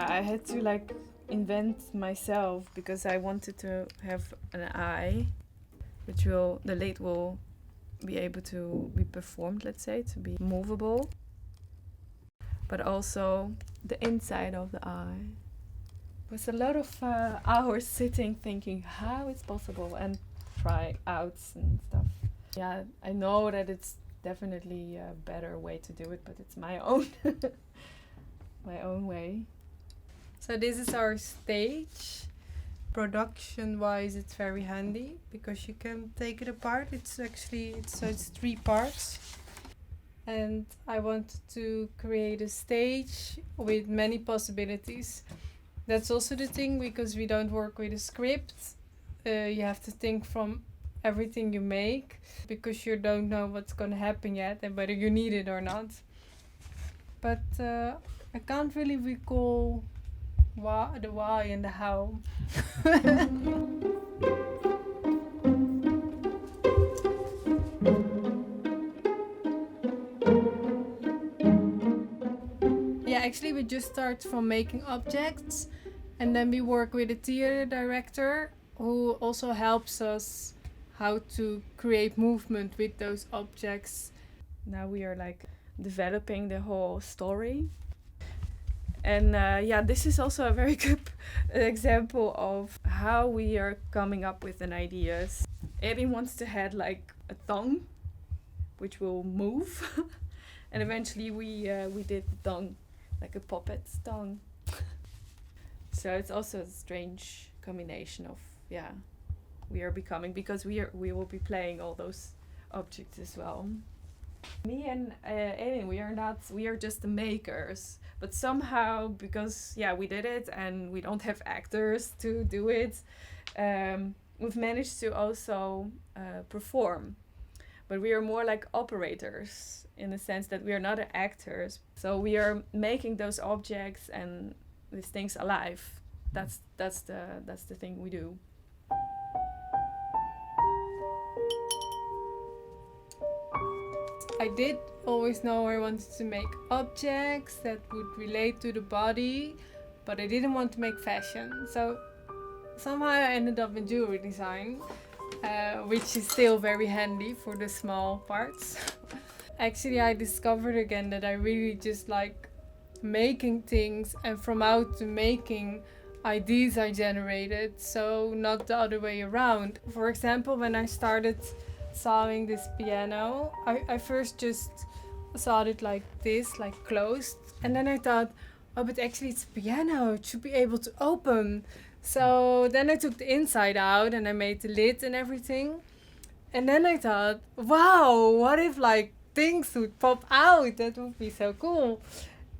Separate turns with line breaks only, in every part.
I had to invent myself because I wanted to have an eye, which the lid will be able to be performed, let's say, to be movable, but also the inside of the eye. It was a lot of hours sitting thinking how it's possible and try outs and stuff. Yeah, I know that it's definitely a better way to do it, but it's my own my own way.
So this is our stage. Production-wise, it's very handy because you can take it apart. It's 3 parts. And I wanted to create a stage with many possibilities. That's also the thing, because we don't work with a script. You have to think from everything you make, because you don't know what's going to happen yet and whether you need it or not. But I can't really recall the why and the how. Yeah, actually we just start from making objects, and then we work with a theater director who also helps us how to create movement with those objects.
Now we are developing the whole story. And this is also a very good example of how we are coming up with an ideas. Eddie wants to have a tongue, which will move, and eventually we did the tongue, like a puppet's tongue. So it's also a strange combination of we are becoming, because we will be playing all those objects as well. Me and Eddie, we are just the makers. But somehow, because we did it and we don't have actors to do it, we've managed to also perform. But we are more like operators, in the sense that we are not actors. So we are making those objects and these things alive. That's the thing we do.
I did always know I wanted to make objects that would relate to the body, but I didn't want to make fashion. So somehow I ended up in jewelry design, which is still very handy for the small parts. Actually, I discovered again that I really just like making things, and from out to making, ideas are generated, so not the other way around. For example, when I started sawing this piano, I first just sawed it like this, like closed, and then I thought, oh, but actually it's a piano, it should be able to open. So then I took the inside out and I made the lid and everything, and then I thought, wow, what if things would pop out? That would be so cool.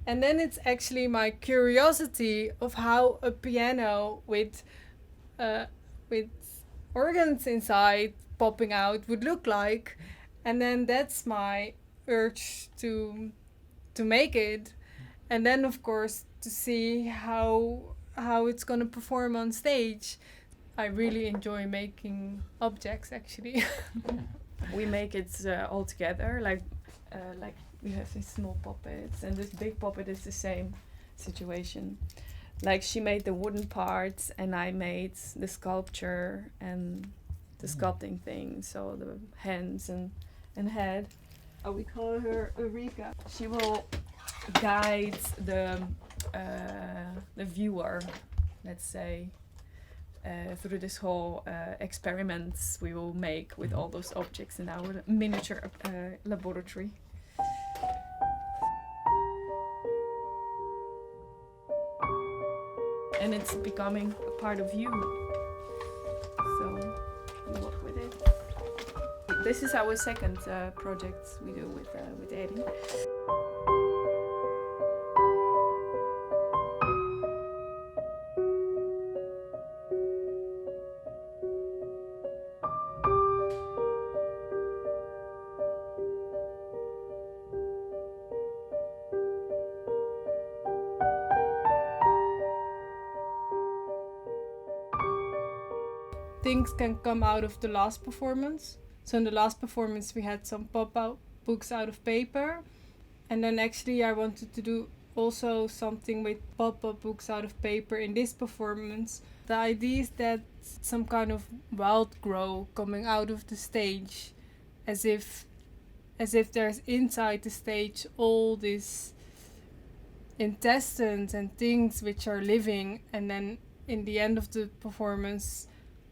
And then it's actually my curiosity of how a piano with organs inside popping out would look like, and then that's my urge to make it, and then of course to see how it's gonna perform on stage. I really enjoy making objects, actually.
We make it all together, we have these small puppets, and this big puppet is the same situation. She made the wooden parts and I made the sculpture and the sculpting thing, so the hands and head. We call her Eureka. She will guide the viewer, let's say, through this whole experiments we will make with all those objects in our miniature laboratory. And it's becoming a part of you. So we work with it. This is our second project we do with Eddie.
things can come out of the last performance. So in the last performance we had some pop-out books out of paper, and then actually I wanted to do also something with pop-up books out of paper in this performance. The idea is that some kind of wild grow coming out of the stage, as if there's inside the stage all these intestines and things which are living, and then in the end of the performance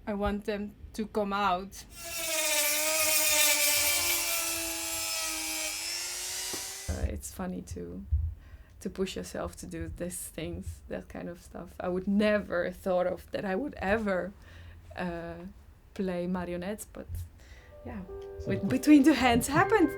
I want them to come out.
It's funny to push yourself to do these things, that kind of stuff. I would never thought of that I would ever play marionettes, but yeah, with Between Two Hands happened.